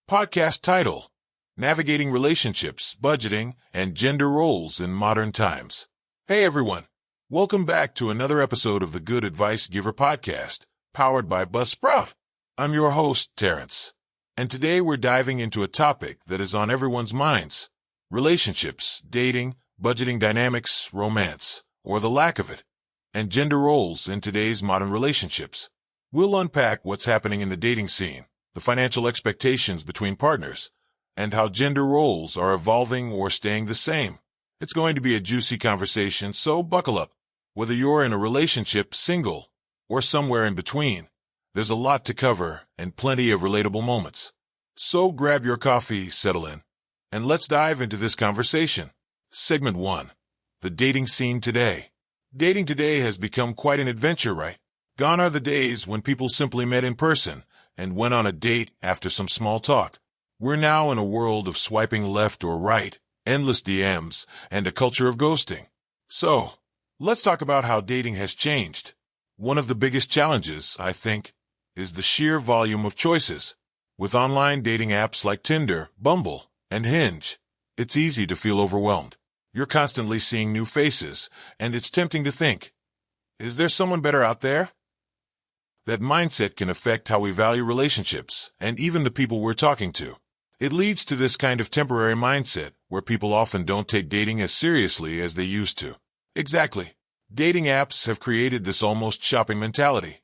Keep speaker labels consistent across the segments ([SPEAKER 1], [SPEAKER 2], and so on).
[SPEAKER 1] Podcast title: Navigating Relationships, Budgeting, and Gender Roles in Modern Times. Hey everyone, welcome back to another episode of the Good Advice Giver podcast, powered by Buzzsprout. I'm your host, Terrence, and today we're diving into a topic that is on everyone's minds: relationships, dating, budgeting dynamics, romance, or the lack of it, and gender roles in today's modern relationships. We'll unpack what's happening in the dating scene, the financial expectations between partners, and how gender roles are evolving or staying the same. It's going to be a juicy conversation, so buckle up. Whether you're in a relationship, single, or somewhere in between, there's a lot to cover and plenty of relatable moments. So grab your coffee, settle in, and let's dive into this conversation. Segment 1. The dating scene today. Dating today has become quite an adventure, right? Gone are the days when people simply met in person and went on a date after some small talk. We're now in a world of swiping left or right, endless DMs, and a culture of ghosting. So, let's talk about how dating has changed. One of the biggest challenges, I think, is the sheer volume of choices. With online dating apps like Tinder, Bumble, and Hinge, it's easy to feel overwhelmed. You're constantly seeing new faces, and it's tempting to think, is there someone better out there? That mindset can affect how we value relationships, and even the people we're talking to. It leads to this kind of temporary mindset, where people often don't take dating as seriously as they used to. Exactly. Dating apps have created this almost shopping mentality.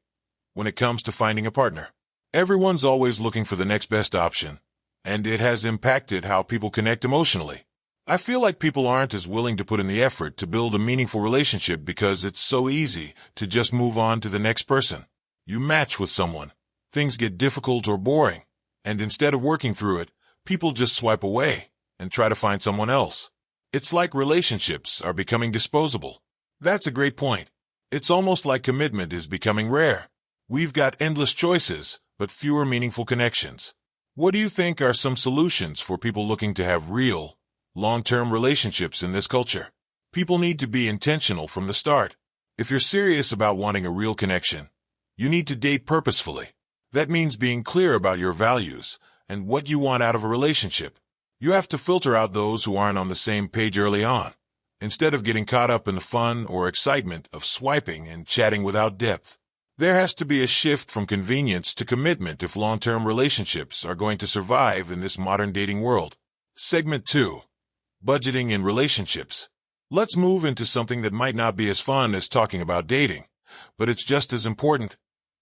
[SPEAKER 1] When it comes to finding a partner, everyone's always looking for the next best option, and it has impacted how people connect emotionally. I feel like people aren't as willing to put in the effort to build a meaningful relationship because it's so easy to just move on to the next person. You match with someone, things get difficult or boring, and instead of working through it, people just swipe away and try to find someone else. It's like relationships are becoming disposable. That's a great point. It's almost like commitment is becoming rare. We've got endless choices, but fewer meaningful connections. What do you think are some solutions for people looking to have real, long-term relationships in this culture? People need to be intentional from the start. If you're serious about wanting a real connection, you need to date purposefully. That means being clear about your values and what you want out of a relationship. You have to filter out those who aren't on the same page early on, instead of getting caught up in the fun or excitement of swiping and chatting without depth. There has to be a shift from convenience to commitment if long-term relationships are going to survive in this modern dating world. Segment 2. Budgeting in relationships. Let's move into something that might not be as fun as talking about dating, but it's just as important: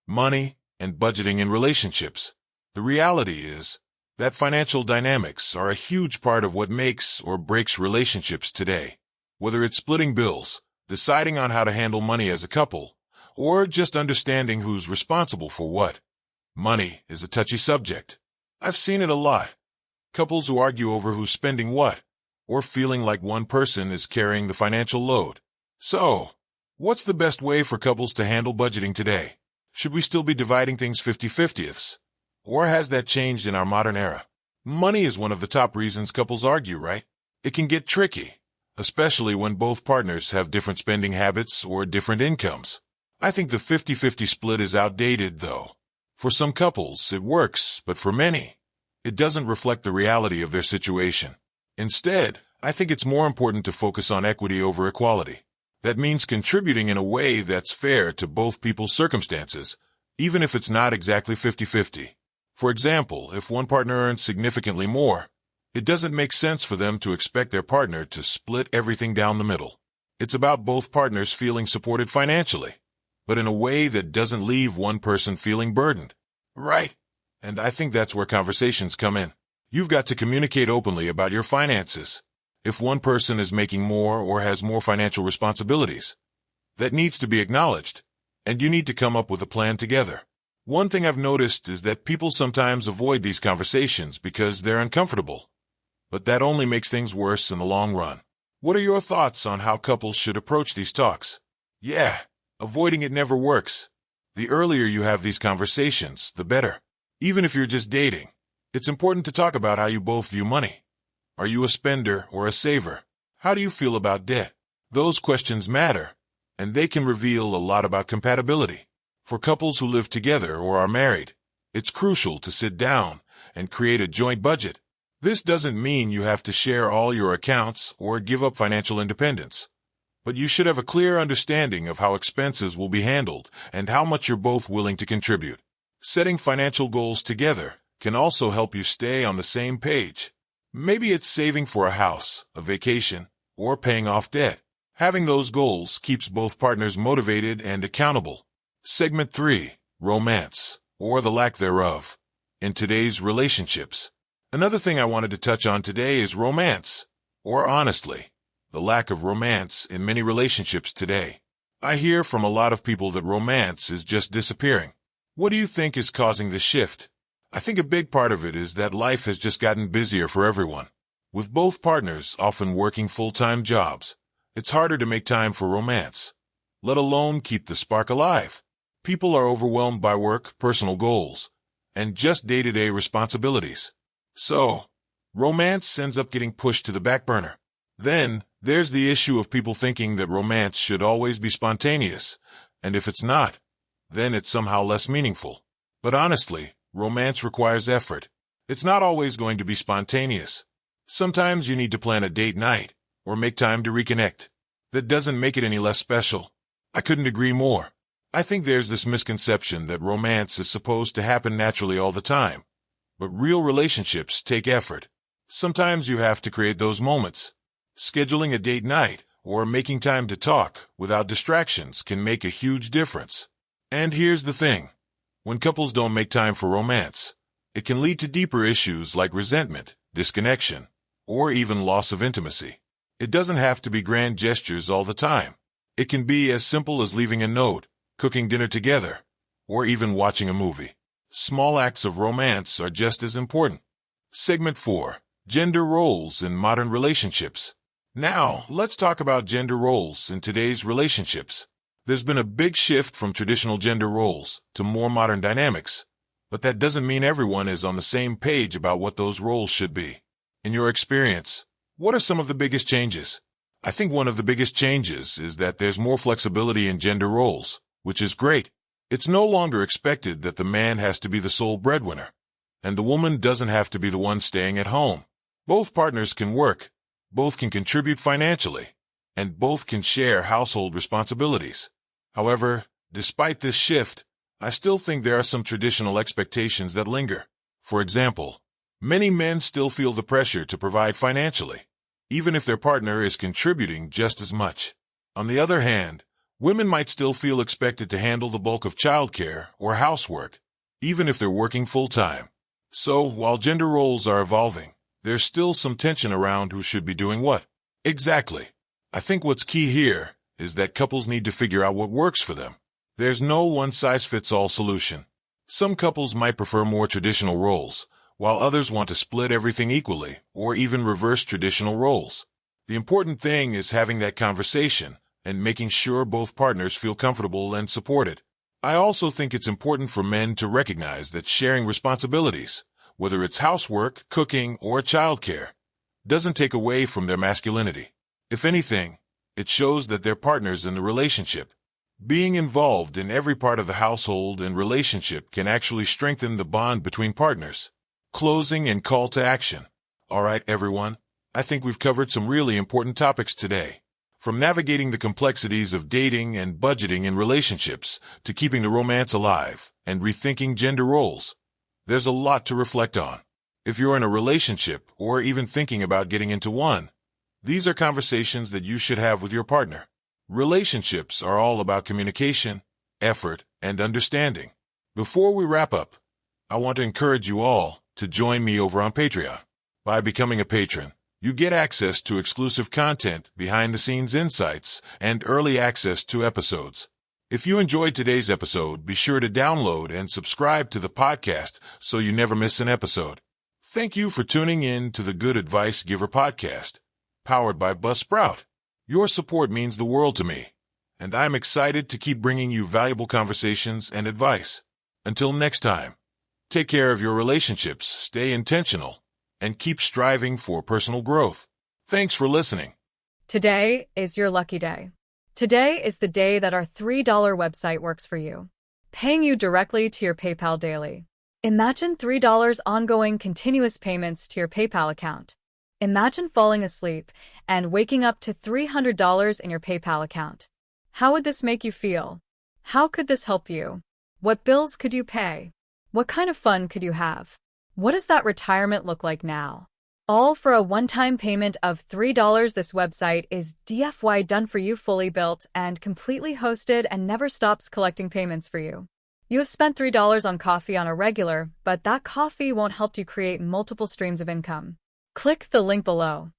[SPEAKER 1] money and budgeting in relationships. The reality is that financial dynamics are a huge part of what makes or breaks relationships today. Whether it's splitting bills, deciding on how to handle money as a couple, or just understanding who's responsible for what, money is a touchy subject. I've seen it a lot. Couples who argue over who's spending what, or feeling like one person is carrying the financial load. So, what's the best way for couples to handle budgeting today? Should we still be dividing things 50-50ths? Or has that changed in our modern era? Money is one of the top reasons couples argue, right? It can get tricky, especially when both partners have different spending habits or different incomes. I think the 50-50 split is outdated, though. For some couples, it works, but for many, it doesn't reflect the reality of their situation. Instead, I think it's more important to focus on equity over equality. That means contributing in a way that's fair to both people's circumstances, even if it's not exactly 50-50. For example, if one partner earns significantly more, it doesn't make sense for them to expect their partner to split everything down the middle. It's about both partners feeling supported financially, but in a way that doesn't leave one person feeling burdened. Right? And I think that's where conversations come in. You've got to communicate openly about your finances. If one person is making more or has more financial responsibilities, that needs to be acknowledged, and you need to come up with a plan together. One thing I've noticed is that people sometimes avoid these conversations because they're uncomfortable, but that only makes things worse in the long run. What are your thoughts on how couples should approach these talks? Yeah, avoiding it never works. The earlier you have these conversations, the better. Even if you're just dating, it's important to talk about how you both view money. Are you a spender or a saver? How do you feel about debt? Those questions matter, and they can reveal a lot about compatibility. For couples who live together or are married, it's crucial to sit down and create a joint budget. This doesn't mean you have to share all your accounts or give up financial independence, but you should have a clear understanding of how expenses will be handled and how much you're both willing to contribute. Setting financial goals together can also help you stay on the same page. Maybe it's saving for a house, a vacation, or paying off debt. Having those goals keeps both partners motivated and accountable. Segment 3. Romance, or the lack thereof, in today's relationships. Another thing I wanted to touch on today is romance, or honestly, the lack of romance in many relationships today. I hear from a lot of people that romance is just disappearing. What do you think is causing this shift? I think a big part of it is that life has just gotten busier for everyone. With both partners often working full-time jobs, it's harder to make time for romance, let alone keep the spark alive. People are overwhelmed by work, personal goals, and just day-to-day responsibilities. So, romance ends up getting pushed to the back burner. Then, there's the issue of people thinking that romance should always be spontaneous, and if it's not, then it's somehow less meaningful. But honestly, romance requires effort. It's not always going to be spontaneous. Sometimes you need to plan a date night, or make time to reconnect. That doesn't make it any less special. I couldn't agree more. I think there's this misconception that romance is supposed to happen naturally all the time. But real relationships take effort. Sometimes you have to create those moments. Scheduling a date night or making time to talk without distractions can make a huge difference. And here's the thing. When couples don't make time for romance, it can lead to deeper issues like resentment, disconnection, or even loss of intimacy. It doesn't have to be grand gestures all the time. It can be as simple as leaving a note, cooking dinner together, or even watching a movie. Small acts of romance are just as important. Segment 4. Gender roles in modern relationships. Now, let's talk about gender roles in today's relationships. There's been a big shift from traditional gender roles to more modern dynamics, but that doesn't mean everyone is on the same page about what those roles should be. In your experience, what are some of the biggest changes? I think one of the biggest changes is that there's more flexibility in gender roles, which is great. It's no longer expected that the man has to be the sole breadwinner, and the woman doesn't have to be the one staying at home. Both partners can work, both can contribute financially, and both can share household responsibilities. However, despite this shift, I still think there are some traditional expectations that linger. For example, many men still feel the pressure to provide financially, even if their partner is contributing just as much. On the other hand, women might still feel expected to handle the bulk of childcare or housework, even if they're working full-time. So, while gender roles are evolving, there's still some tension around who should be doing what. Exactly. I think what's key here is that couples need to figure out what works for them. There's no one-size-fits-all solution. Some couples might prefer more traditional roles, while others want to split everything equally or even reverse traditional roles. The important thing is having that conversation and making sure both partners feel comfortable and supported. I also think it's important for men to recognize that sharing responsibilities, whether it's housework, cooking, or childcare, doesn't take away from their masculinity. If anything, it shows that they're partners in the relationship. Being involved in every part of the household and relationship can actually strengthen the bond between partners. Closing and call to action. All right, everyone, I think we've covered some really important topics today. From navigating the complexities of dating and budgeting in relationships to keeping the romance alive and rethinking gender roles, there's a lot to reflect on. If you're in a relationship or even thinking about getting into one, these are conversations that you should have with your partner. Relationships are all about communication, effort, and understanding. Before we wrap up, I want to encourage you all to join me over on Patreon. By becoming a patron, you get access to exclusive content, behind-the-scenes insights, and early access to episodes. If you enjoyed today's episode, be sure to download and subscribe to the podcast so you never miss an episode. Thank you for tuning in to the Good Advice Giver podcast, powered by Buzzsprout. Your support means the world to me, and I'm excited to keep bringing you valuable conversations and advice. Until next time, take care of your relationships, stay intentional, and keep striving for personal growth. Thanks for listening.
[SPEAKER 2] Today is your lucky day. Today is the day that our $3 website works for you, paying you directly to your PayPal daily. Imagine $3 ongoing continuous payments to your PayPal account. Imagine falling asleep and waking up to $300 in your PayPal account. How would this make you feel? How could this help you? What bills could you pay? What kind of fun could you have? What does that retirement look like now? All for a one-time payment of $3. This website is DFY done for you, fully built and completely hosted, and never stops collecting payments for you. You have spent $3 on coffee on a regular, but that coffee won't help you create multiple streams of income. Click the link below.